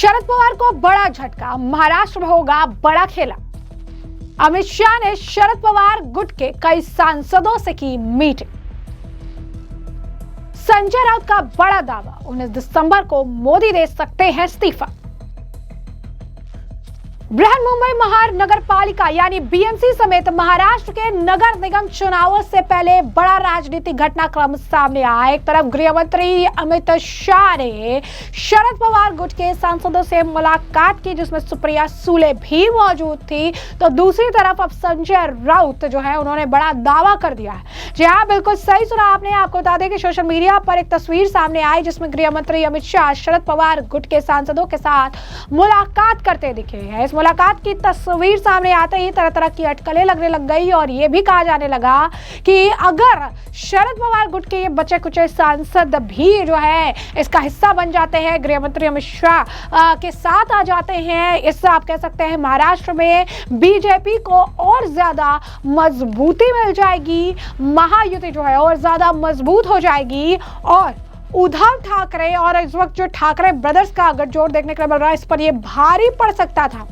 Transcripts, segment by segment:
शरद पवार को बड़ा झटका, महाराष्ट्र में होगा बड़ा खेला। अमित शाह ने शरद पवार गुट के कई सांसदों से की मीटिंग। संजय राउत का बड़ा दावा, 19 दिसंबर को मोदी दे सकते हैं इस्तीफा। बृहन्मुंबई महानगर पालिका यानी बीएमसी समेत महाराष्ट्र के नगर निगम चुनावों से पहले बड़ा राजनीतिक घटनाक्रम सामने आया। एक तरफ गृह मंत्री अमित शाह ने शरद पवार गुट के सांसदों से मुलाकात की, जिसमें सुप्रिया सुले भी मौजूद थी, तो दूसरी तरफ अब संजय राउत जो है उन्होंने बड़ा दावा कर दिया है। जी हाँ, बिल्कुल सही सुना आपने। आपको बता दें कि सोशल मीडिया पर एक तस्वीर सामने आई जिसमें गृह मंत्री अमित शाह शरद पवार गुट के सांसदों के साथ मुलाकात करते दिखे हैं। इस मुलाकात की तस्वीर सामने आते ही तरह तरह की अटकलें लगने लग गई और ये भी कहा जाने लगा कि अगर शरद पवार गुट के ये बचे कुचे सांसद भी जो है इसका हिस्सा बन जाते हैं, गृह मंत्री अमित शाह के साथ आ जाते हैं, इससे आप कह सकते हैं महाराष्ट्र में बीजेपी को और ज्यादा मजबूती मिल जाएगी, महायुति जो है और ज्यादा मजबूत हो जाएगी। और उद्धव ठाकरे और इस वक्त जो ठाकरे ब्रदर्स का गठजोड़ देखने को मिल रहा है, इस पर यह भारी पड़ सकता था।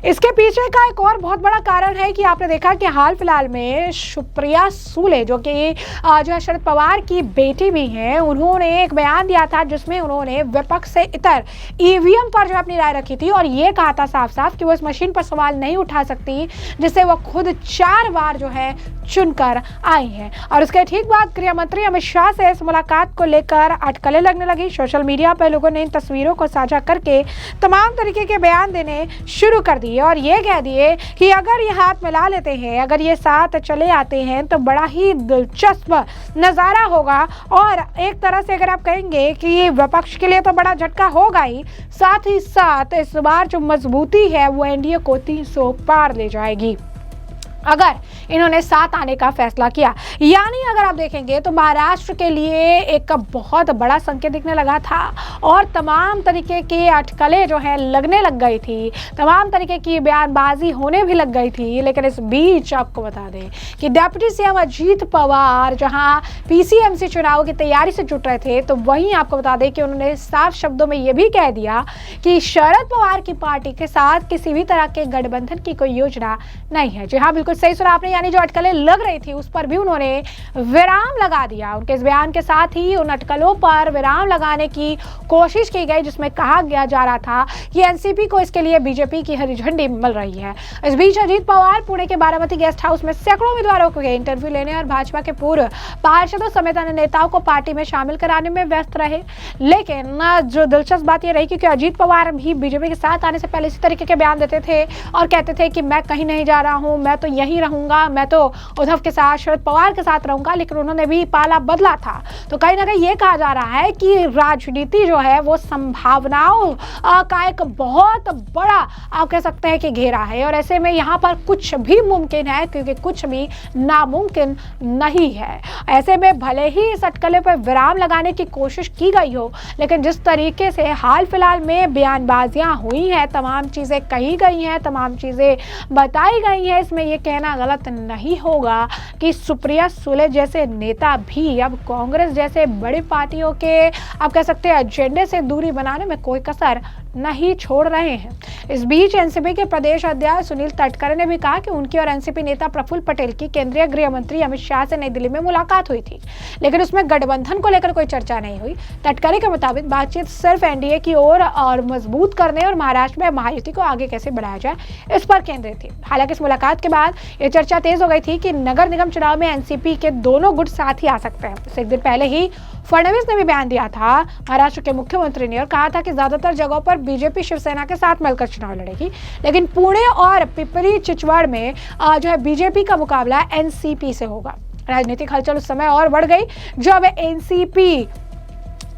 इसके पीछे का एक और बहुत बड़ा कारण है कि आपने देखा कि हाल फिलहाल में सुप्रिया सुले जो कि जो है शरद पवार की बेटी भी हैं, उन्होंने एक बयान दिया था जिसमें उन्होंने विपक्ष से इतर ईवीएम पर जो अपनी राय रखी थी और ये कहा था साफ साफ कि वो इस मशीन पर सवाल नहीं उठा सकती जिससे वो खुद 4 बार जो है चुनकर आई हैं। और उसके ठीक बाद गृह मंत्री अमित शाह से इस मुलाकात को लेकर अटकलें लगने लगी। सोशल मीडिया पर लोगों ने इन तस्वीरों को साझा करके तमाम तरीके के बयान देने शुरू कर दिए और ये कह दिए कि अगर ये हाथ मिला लेते हैं, अगर ये साथ चले आते हैं तो बड़ा ही दिलचस्प नज़ारा होगा। और एक तरह से अगर आप कहेंगे कि विपक्ष के लिए तो बड़ा झटका होगा ही, साथ ही साथ इस बार जो मजबूती है वो एनडीए को 300 पार ले जाएगी अगर इन्होंने साथ आने का फैसला किया। यानी अगर आप देखेंगे तो महाराष्ट्र के लिए एक बहुत बड़ा संकेत दिखने लगा था और तमाम तरीके की अटकलें जो है लगने लग गई थी, तमाम तरीके की बयानबाजी होने भी लग गई थी। लेकिन इस बीच आपको बता दें कि डिप्टी सीएम अजीत पवार जहां पीसीएमसी चुनाव की तैयारी से जुट रहे थे, तो वहीं आपको बता दें कि उन्होंने साफ शब्दों में यह भी कह दिया कि शरद पवार की पार्टी के साथ किसी भी तरह के गठबंधन की कोई योजना नहीं है। जी हाँ, बिल्कुल सही सुना आपने। यानी जो अटकलें लग रही थी उस पर भी उन्होंने विराम लगा दिया। उनके इस बयान के साथ ही उन अटकलों पर विराम लगाने की कोशिश की गई जिसमें कहा गया जा रहा था कि एनसीपी को इसके लिए बीजेपी की हरी झंडी मिल रही है। इस बीच अजीत पवार पुणे के बारामती गेस्ट हाउस में सैकड़ों उम्मीदवारों को इंटरव्यू लेने और भाजपा के पूर्व पार्षदों समेत अन्य नेताओं को पार्टी में शामिल कराने में व्यस्त रहे। लेकिन जो दिलचस्प बात यह रही क्योंकि अजीत पवार भी बीजेपी के साथ आने से पहले इसी तरीके के बयान देते थे और कहते थे कि मैं कहीं नहीं जा रहा हूं, मैं तो यहीं रहूंगा, मैं तो उद्धव के साथ शरद पवार के साथ रहूंगा। लेकिन उन्होंने भी पाला बदला था। तो कहीं ना कहीं ये कहा जा रहा है कि राजनीति जो है वो संभावनाओं का एक बहुत बड़ा आप कह सकते हैं कि घेरा है और ऐसे में यहाँ पर कुछ भी मुमकिन है क्योंकि कुछ भी नामुमकिन नहीं है। ऐसे में भले ही इस अटकले पर विराम लगाने की कोशिश की गई हो, लेकिन जिस तरीके से हाल फिलहाल में बयानबाजियां हुई हैं, तमाम चीजें कही गई हैं, तमाम चीजें बताई गई हैं, इसमें यह कहना गलत नहीं होगा कि सुप्रिया सुले जैसे नेता भी अब कांग्रेस जैसे बड़ी पार्टियों के आप कह सकते हैं एजेंडे से दूरी बनाने में कोई कसर नहीं छोड़ रहे हैं। इस बीच एनसीपी के प्रदेश अध्यक्ष सुनील तटकरे ने भी कहा कि उनकी और एनसीपी नेता प्रफुल्ल पटेल की केंद्रीय गृह मंत्री अमित शाह से नई दिल्ली में मुलाकात हुई थी, लेकिन उसमें गठबंधन को लेकर कोई चर्चा नहीं हुई। तटकरे के मुताबिक बातचीत सिर्फ एनडीए की ओर और मजबूत करने और महाराष्ट्र में महायुति को आगे कैसे बढ़ाया जाए इस पर केंद्रित थी। हालांकि इस मुलाकात के बाद यह चर्चा तेज हो गई थी कि नगर निगम चुनाव में एनसीपी के दोनों गुट साथ ही आ सकते हैं। इससे एक दिन पहले ही फडणवीस ने भी बयान दिया था, महाराष्ट्र के मुख्यमंत्री ने, और कहा था कि ज्यादातर जगहों पर बीजेपी शिवसेना के साथ मिलकर चुनाव लड़ेगी, लेकिन पुणे और पिपरी चिचवड़ में जो है बीजेपी का मुकाबला एनसीपी से होगा। राजनीतिक हलचल उस समय और बढ़ गई जब एनसीपी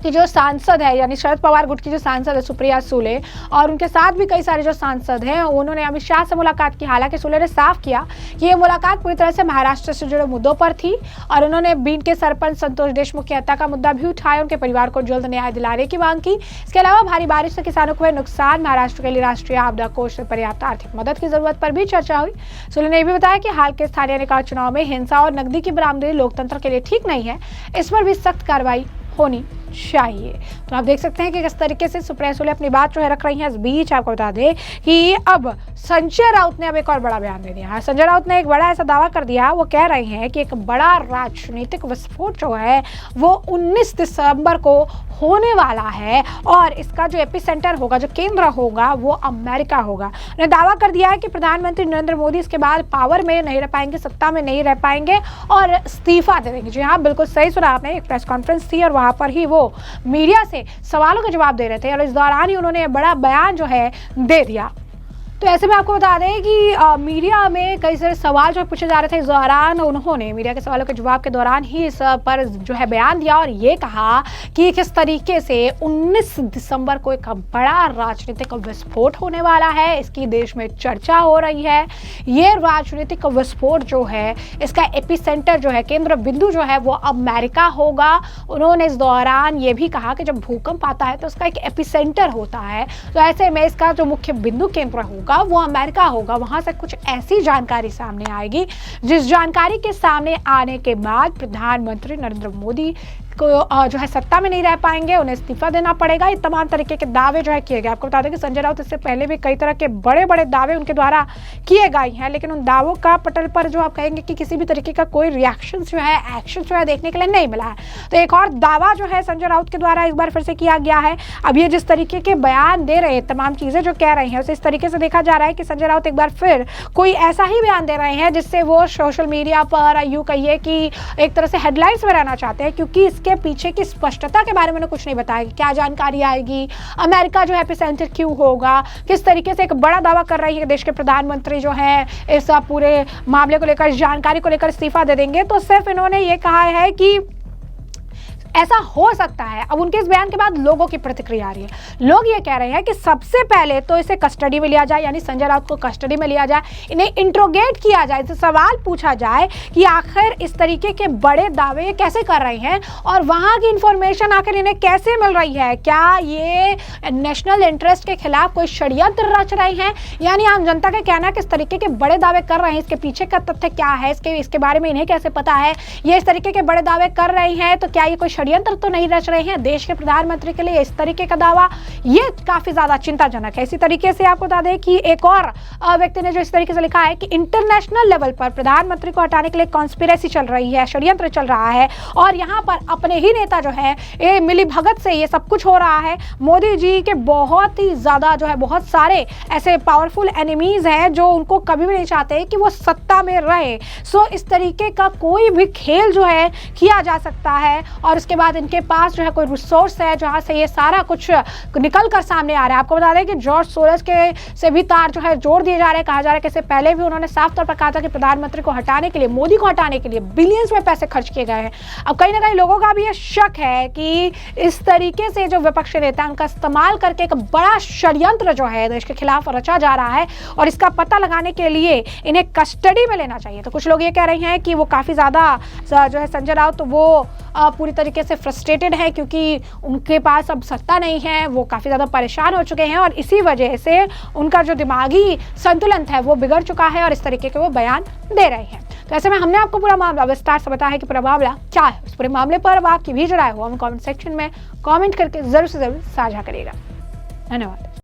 कि जो सांसद है यानी शरद पवार गुट की जो सांसद है सुप्रिया सुले और उनके साथ भी कई सारे जो सांसद हैं उन्होंने अमित शाह से मुलाकात की। हालांकि सुले ने साफ किया कि ये मुलाकात पूरी तरह से महाराष्ट्र से जुड़े मुद्दों पर थी और उन्होंने बीड के सरपंच संतोष देशमुख की हत्या का मुद्दा भी उठाया, उनके परिवार को जल्द न्याय दिलाने की मांग की। इसके अलावा भारी बारिश से किसानों को हुए नुकसान, महाराष्ट्र के लिए राष्ट्रीय आपदा कोष से पर्याप्त आर्थिक मदद की जरूरत पर भी चर्चा हुई। सुले ने भी बताया कि हाल के स्थानीय निकाय चुनाव में हिंसा और नकदी की बरामदगी लोकतंत्र के लिए ठीक नहीं है, इस पर भी सख्त कार्रवाई होनी चाहिए। तो आप देख सकते हैं कि किस तरीके से सुप्रिया सुले अपनी बात जो है रख रही हैं। इस बीच आपको बता दें कि अब संजय राउत ने अब एक और बड़ा बयान दे दिया है। संजय राउत ने एक बड़ा ऐसा दावा कर दिया, वो कह रहे हैं कि एक बड़ा राजनीतिक विस्फोट जो है वो 19 दिसंबर को होने वाला है और इसका जो एपिसेंटर होगा, जो केंद्र होगा, वो अमेरिका होगा। उन्होंने दावा कर दिया है कि प्रधानमंत्री नरेंद्र मोदी इसके बाद पावर में नहीं रह पाएंगे, सत्ता में नहीं रह पाएंगे और इस्तीफा दे देंगे। जी हाँ, बिल्कुल सही सुना आपने। एक प्रेस कॉन्फ्रेंस थी और वहां पर ही वो मीडिया से सवालों के जवाब दे रहे थे और इस दौरान ही उन्होंने बड़ा बयान जो है दे दिया। तो ऐसे में आपको बता दें कि मीडिया में कई सारे सवाल जो पूछे जा रहे थे, इस दौरान उन्होंने मीडिया के सवालों के जवाब के दौरान ही इस पर जो है बयान दिया और ये कहा कि किस तरीके से 19 दिसंबर को एक बड़ा राजनीतिक विस्फोट होने वाला है। इसकी देश में चर्चा हो रही है। ये राजनीतिक विस्फोट जो है, इसका एपिसेंटर जो है, केंद्र बिंदु जो है वो अमेरिका होगा। उन्होंने इस दौरान ये भी कहा कि जब भूकंप आता है तो उसका एक एपिसेंटर होता है, तो ऐसे में इसका जो मुख्य बिंदु केंद्र होगा वो अमेरिका होगा। वहां से कुछ ऐसी जानकारी सामने आएगी जिस जानकारी के सामने आने के बाद प्रधानमंत्री नरेंद्र मोदी को जो है सत्ता में नहीं रह पाएंगे, उन्हें इस्तीफा देना पड़ेगा। ये तमाम तरीके के दावे जो है किए गए। आपको बता दें कि संजय राउत इससे पहले भी कई तरह के बड़े बड़े दावे उनके द्वारा किए गए हैं, लेकिन उन दावों का पटल पर जो आप कहेंगे कि किसी भी तरीके का कोई रिएक्शन जो है, एक्शन जो है देखने के लिए नहीं मिला है। तो एक और दावा जो है संजय राउत के द्वारा एक बार फिर से किया गया है। अब ये जिस तरीके के बयान दे रहे हैं, तमाम चीजें जो कह रहे हैं, उसे इस तरीके से देखा जा रहा है कि संजय राउत एक बार फिर कोई ऐसा ही बयान दे रहे हैं जिससे वो सोशल मीडिया पर यूं कहिए कि एक तरह से हेडलाइंस में रहना चाहते हैं, क्योंकि इसके पीछे की स्पष्टता के बारे में कुछ नहीं बताया कि क्या जानकारी आएगी, अमेरिका जो है एपिसेंटर क्यों होगा, किस तरीके से एक बड़ा दावा कर रही है देश के प्रधानमंत्री जो हैं इस पूरे मामले को लेकर, जानकारी को लेकर इस्तीफा दे देंगे। तो सिर्फ इन्होंने ये कहा है कि ऐसा हो सकता है। अब उनके इस बयान के बाद लोगों की प्रतिक्रिया आ रही है। लोग ये कह रहे हैं कि सबसे पहले तो इसे कस्टडी में लिया जाए, यानी संजय राउत को कस्टडी में लिया जाए, इन्हें इंट्रोगेट किया जाए, इनसे सवाल पूछा जाए कि आखिर इस तरीके के बड़े दावे ये कैसे कर रहे हैं और वहां की इंफॉर्मेशन आखिर इन्हें कैसे मिल रही है। क्या ये नेशनल इंटरेस्ट के खिलाफ कोई षड्यंत्र रच रहे हैं, यानी आम जनता का कहना है कि इस तरीके के बड़े दावे कर रहे हैं, इसके पीछे का तथ्य क्या है, इसके बारे में इन्हें कैसे पता है, ये इस तरीके के बड़े दावे कर रहे हैं, तो क्या ये कोई षड्यंत्र तो नहीं रच रहे हैं देश के प्रधानमंत्री के लिए इस तरीके का दावा। ये काफी ज्यादा चिंताजनक है। इसी तरीके से आपको बता दें कि एक और व्यक्ति ने जो इस तरीके से लिखा है कि इंटरनेशनल लेवल पर प्रधानमंत्री को हटाने के लिए कॉन्स्पिरेसी चल रही है, षड्यंत्र चल रहा है और यहाँ पर अपने ही नेता जो है ये मिली भगत से ये सब कुछ हो रहा है। मोदी जी के बहुत ही ज्यादा जो है बहुत सारे ऐसे पावरफुल एनिमीज हैं जो उनको कभी भी नहीं चाहते कि वो सत्ता में रहे। सो इस तरीके का कोई भी खेल जो है किया जा सकता है और उसके बाद इनके पास जो है कोई रिसोर्स है जहां से ये सारा कुछ निकल कर सामने आ रहा है। आपको बता दें कि जॉर्ज सोरोस के से भी तार जो है जोड़ दिए जा रहे हैं। कहा जा रहा है कि इससे पहले भी उन्होंने साफ तौर पर कहा था कि प्रधानमंत्री को हटाने के लिए, मोदी को हटाने के लिए बिलियंस में पैसे खर्च किए गए हैं। अब कहीं ना कहीं लोगों का भी ये शक है कि इस तरीके से जो विपक्षी नेता उनका इस्तेमाल करके एक बड़ा षड्यंत्र जो है देश के खिलाफ रचा जा रहा है और इसका पता लगाने के लिए इन्हें कस्टडी में लेना चाहिए। तो कुछ लोग ये कह रहे हैं कि वो काफी ज्यादा जो है संजय राउत तो वो पूरी तरीके से फ्रस्ट्रेटेड है क्योंकि उनके पास अब सत्ता नहीं है, वो काफ़ी ज़्यादा परेशान हो चुके हैं और इसी वजह से उनका जो दिमागी संतुलन है वो बिगड़ चुका है और इस तरीके के वो बयान दे रहे हैं। तो ऐसे में हमने आपको पूरा मामला विस्तार से बताया है कि पूरा मामला क्या है। उस पूरे मामले पर अब आपकी भी राय हो हम कमेंट सेक्शन में कमेंट करके ज़रूर से ज़रूर साझा करिएगा। धन्यवाद।